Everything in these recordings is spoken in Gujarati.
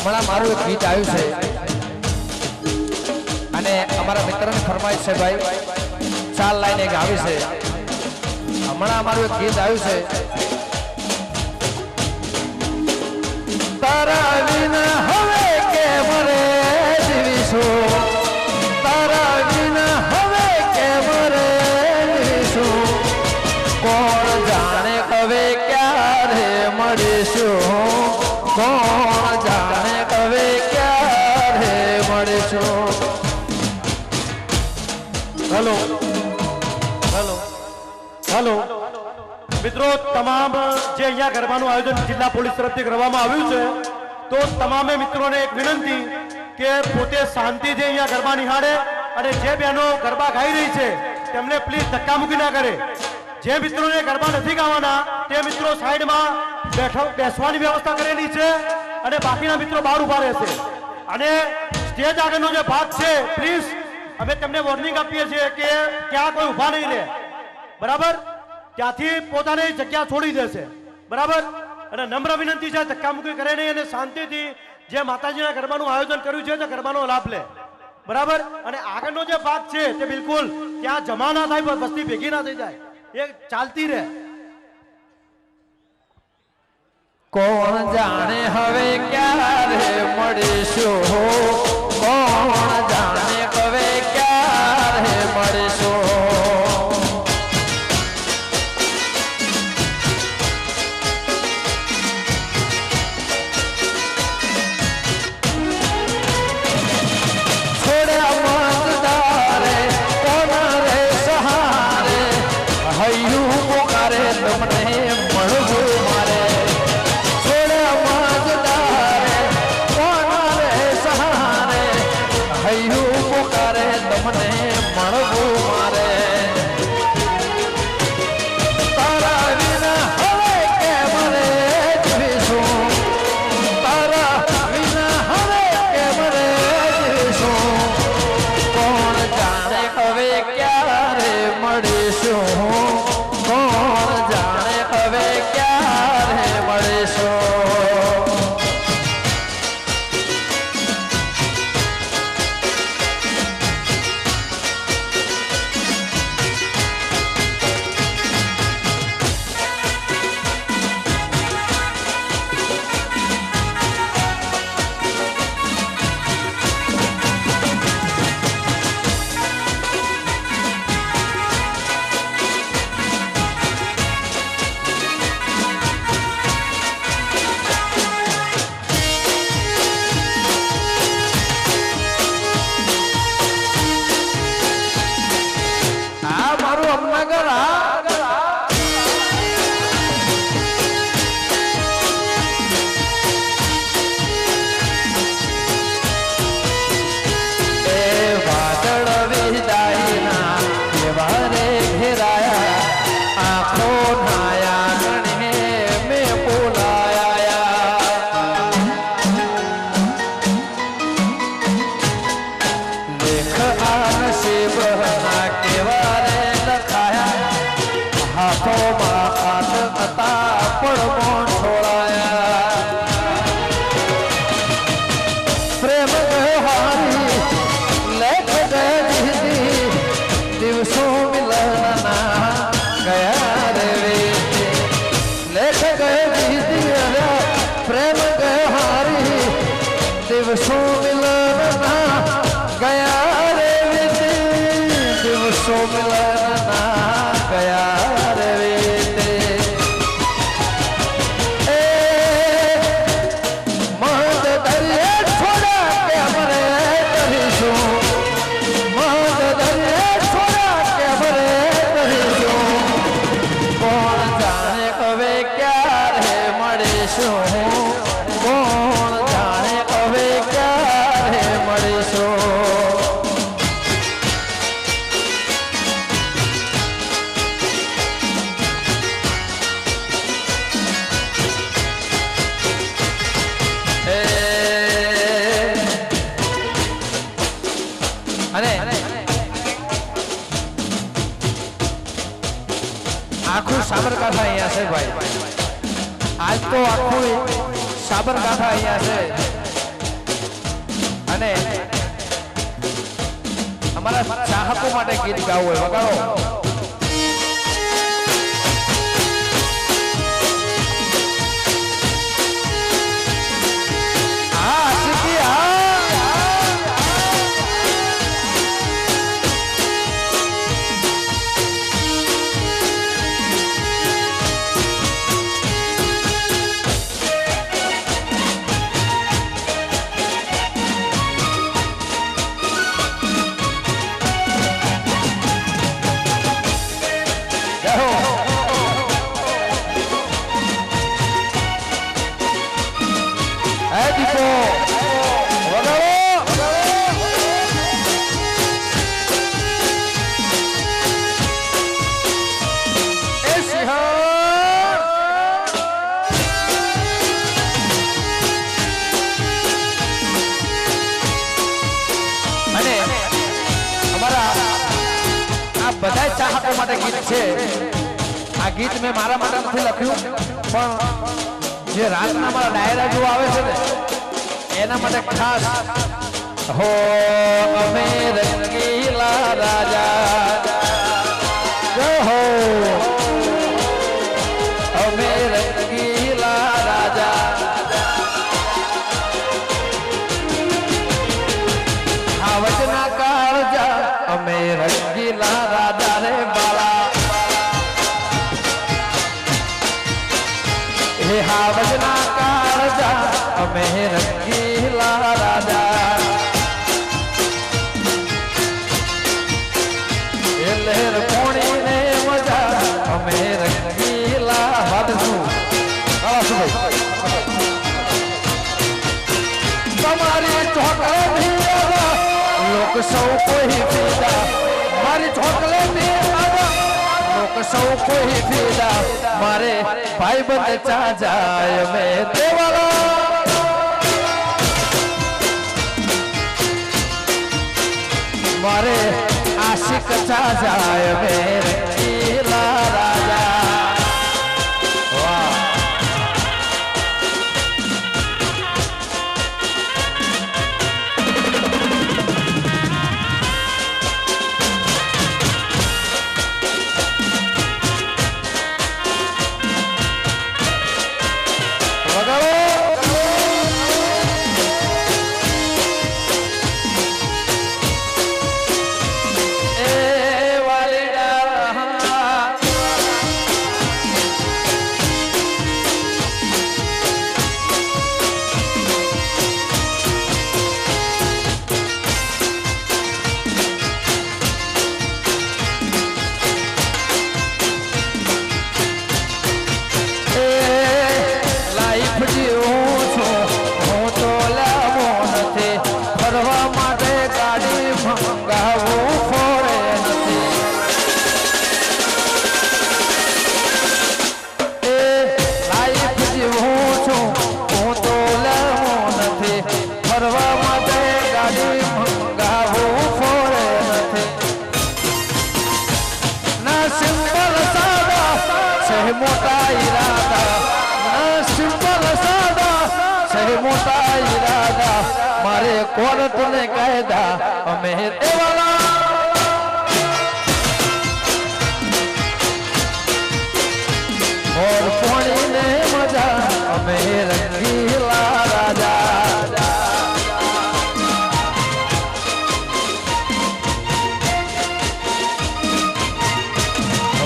હમણાં મારું એક ગીત આવ્યું છે અને અમારા મિત્રની ફરમાઈશ છે ભાઈ, 4 લાઈન એક આવી છે. હમણાં અમારું એક ગીત આવ્યું છે. તારા વિના હવે કેમ રે જીવીશું, તારા વિના હવે કેમ રે જીવીશું, કોણ જાણે હવે ક્યારે મળીશું, કોણ જાણે હવે ક્યારે મળીશું. હેલો હેલો હેલો મિત્રો, તમામ જે અહીંયા ગરબાનું આયોજન જિલ્લા પોલીસ તરફથી કરવામાં આવ્યું છે, તો તમામે મિત્રોને એક વિનંતી કે પોતે શાંતિથી અહીંયા ગરબા નિહાળે અને જે બહેનો ગરબા ગાઈ રહી છે તેમને પ્લીઝ ધક્કામુક્કી ના કરે. જે મિત્રોને ગરબા નથી ગાવાના તે મિત્રો સાઈડમાં બેસવાની વ્યવસ્થા કરેલી છે અને બાકીના મિત્રો બહાર ઉભા રહેશે. અને સ્ટેજ આગળનો જે ભાગ છે પ્લીઝ અમે તેમને વોર્નિંગ આપીએ છીએ કે ત્યાં કોઈ ઉભા નહીં રહે, બરાબર? ત્યાંથી પોતાની જગ્યા છોડી દેશે, બરાબર? અને નમ્ર વિનંતી છે ધક્કામુક્કી કરે નહીં અને શાંતિથી જે માતાજીના ગરબાનું આયોજન કર્યું છે તે ગરબાનો લાભ લે, બરાબર? અને આગળનો જે ભાગ છે તે બિલકુલ ત્યાં જમા ના થાય, વસ્તી ભેગી ના થઈ જાય, એ ચાલતી રહે. કોણ જાણે હવે ક્યારે મળીશું, કોણ જાણે હવે ક્યારે મળીશું. છોડ્યા મતદારે કોના રે સહારે, હૈયું પોકારે તમને મળવું મારે. મને મળવું મારે. તારા વિના હવે કેમ રે જીવીશું, તારા વિના હવે કેમ રે જીવીશું, કોણ જાણે હવે ક્યારે મળીશું, કોણ જાણે હવે ક્યારે મળીશું. દિવસો મિલનના ગયા રે વીતે, દિવસો મિલનના ગયા રે વીતે. એ મદ દરિયે છોડા કેમ રે કરીશું, મદ દરિયે છોડા કેમ રે કરીશું, કોણ જાણે હવે ક્યારે મળીશું, કોણ જાણે હવે ક્યારે મળીશું. અને આખું સાબરકાંઠા અહીંયા છે ભાઈ, આજ તો આખું સાબરકાંઠા અહીંયા છે અને અમારા ચાહકો માટે ગીત ગાવું હોય વગાડો. બધા ચાહકો માટે ગીત છે. આ ગીત મેં મારા માટે નથી લખ્યું, પણ જે રાતના મારા ડાયરા જો આવે છે ને એના માટે ખાસ. હો અમે રંગીલા રાજા, હો અમે રંગીલા રાજા, આવજના કાળજા અમે રંગીલા રાજા રે બાળા, હે હાવજના કાળજા અમે રંગીલા રાજા, એ લહેર પોણી ને મજા અમે રંગીલા વાદશું. તમારી ચોકલેટ લોક સૌ કોઈ ફીદા, મારી ચોકલેટ લોક સૌ કોઈ ફીદા, મારે ભાઈ બંધ ચા જાય મેં દેવાળો, મારે આશિક ચા જાય મેં રંગીલા રાજા. વાહ મોટા ઈરાદા, સિમ્પલ સાદા છે મોટા ઈરાદા, મારે કોર્ટ ને કાયદા અમે દેવાલા, મોર પોણી ને મજા અમે રંગીલા રાજા.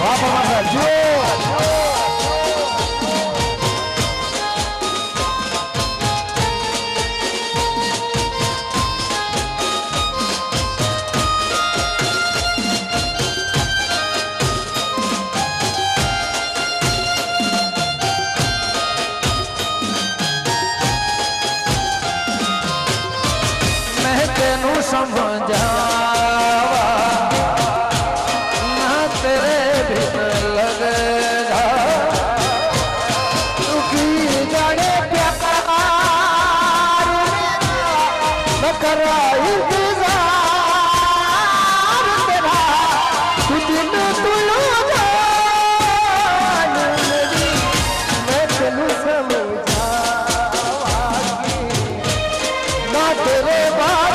વાપા જો समझावा ना तेरे बिन लग जा, तू की जाने प्यार न कराई इंतजार तेरा, तू दिन तू जान मेरी मैं तेनू समझावागी ना तेरे बार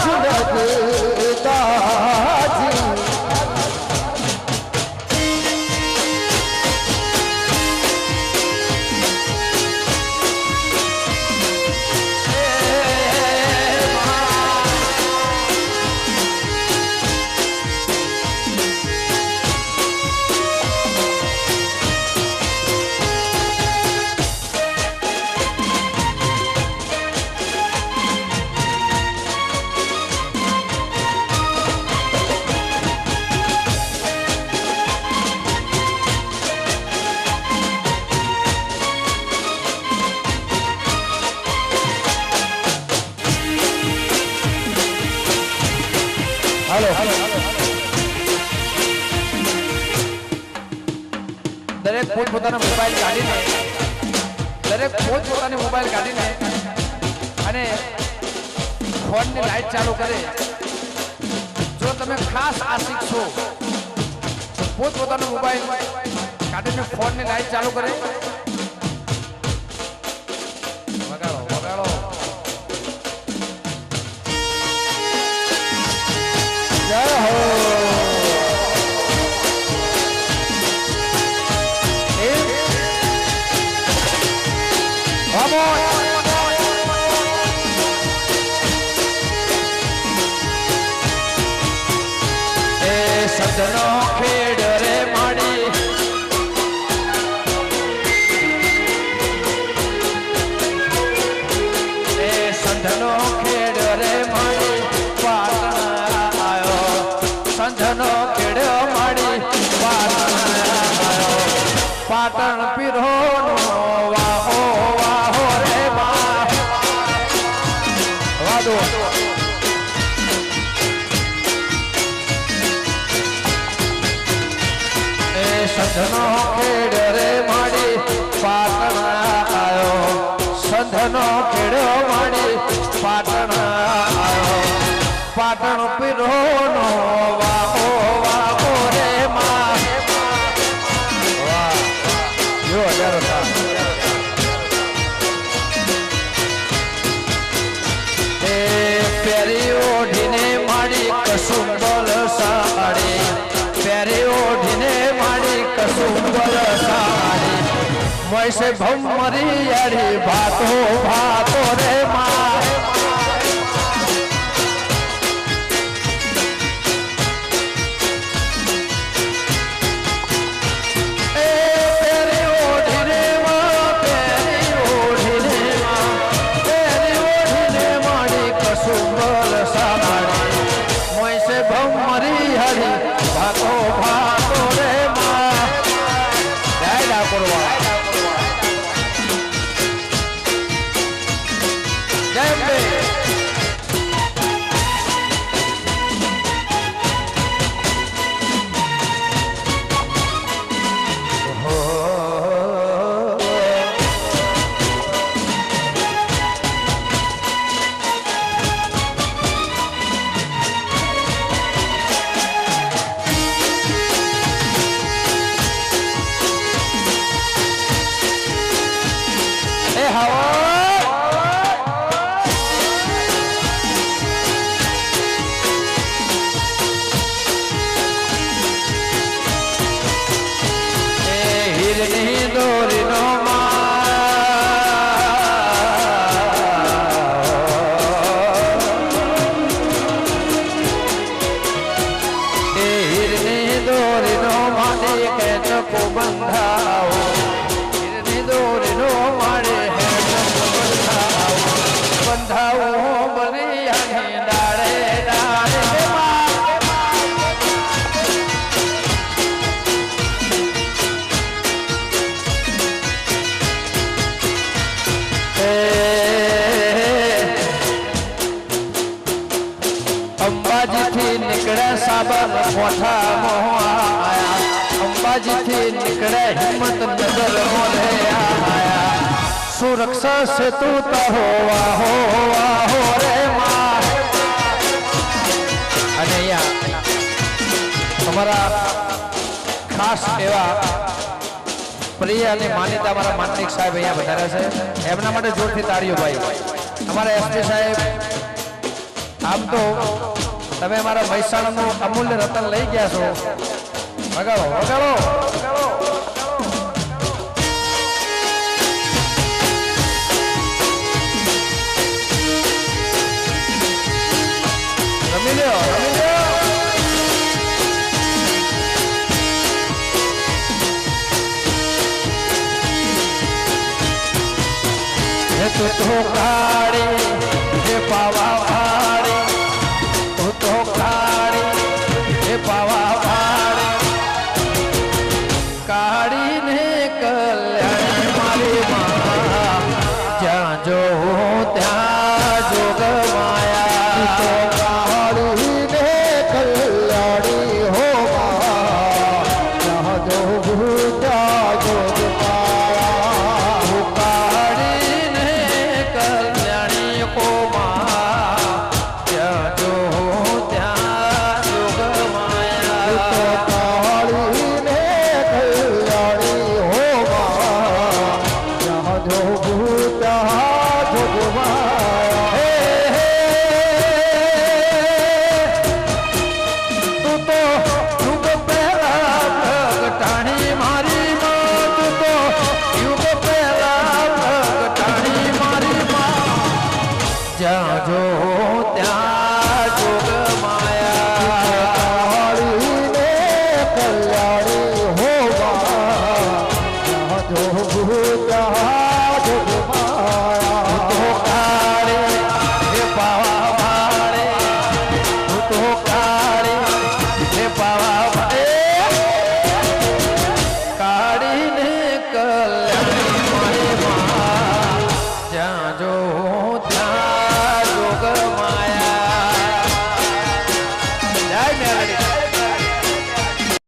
દરેક પોતપોતાના મોબાઈલ કાઢીને અને ફોનની લાઈટ ચાલુ કરે. જો તમે ખાસ આશિક છો પોતપોતાનો મોબાઈલ કાઢીને ફોનની લાઈટ ચાલુ કરે. વગાડો વગાડો. જય હો. સજનો ખેડ રે માડી એ સંધનો ખેડ રે માડી પાટણ આયો. સંધનો ખેડ માડી પાટણ આયો. પાટણ પીરો નો વાહો વાહો રે બા વાદો. સંધનો ખેડ રે માડી પાટણ આયો. સંધનો ખેડ માડી પાટણ આયો. પાટણ પીરો નો વાહો વાહો રે માં. વાહ જો હજારો એ પેરી ઓઢીને માડી કસુંબલ સાડી. પેરી ઓઢીને માડી કસુંબલ સાડી. વૈસે ભમરી યારી ભાતો ભાતો રે માં. એ પેરી ઓઢીને માં પેરી ઓઢીને માં પેરી ઓઢીને માડી કસુંબલ સાડી. વૈસે ભમરી યારી ભાતો ભાતો રે માં. જય ડાકોરવા. જય અંબે. એ હિરની દોરી નો હિરની દોરી નો માડી કે ચકો બંધાવો. હિરની દોરી નો માડી બંધાવો બની અહીં ડાળે ડાળે અંબાજી થી નીકળ્યા સાબર મોઠા મોહાયા. અંબાજી થી નીકળ્યા હિંમત નગર મોઢે આયા. સુરક્ષા સેતુ તાહો વાહો વાહો રે માં. અને અહીંયા અમારા ખાસ એવા પ્રિય અને માનીતા અમારા માનનિક સાહેબ અહીંયા વધાર્યા છે. એમના માટે જોરથી તાળીઓ ભાઈ. અમારા એસપી સાહેબ આમ તો તમે અમારા મહેસાણાનું અમૂલ્ય રતન લઈ ગયા છો. વગાડો વગાડો. રમી લ્યો રમી લ્યો. તું તો કાળી હે પાવા ભાડી. તું તો કાળી હે પાવા ભાડી. કાળી ને કલ્યાણ મારી માં. જ્યાં જો ત્યાં જોગ માયા. તું તો કાળી ને કલ્યાણ ભૂત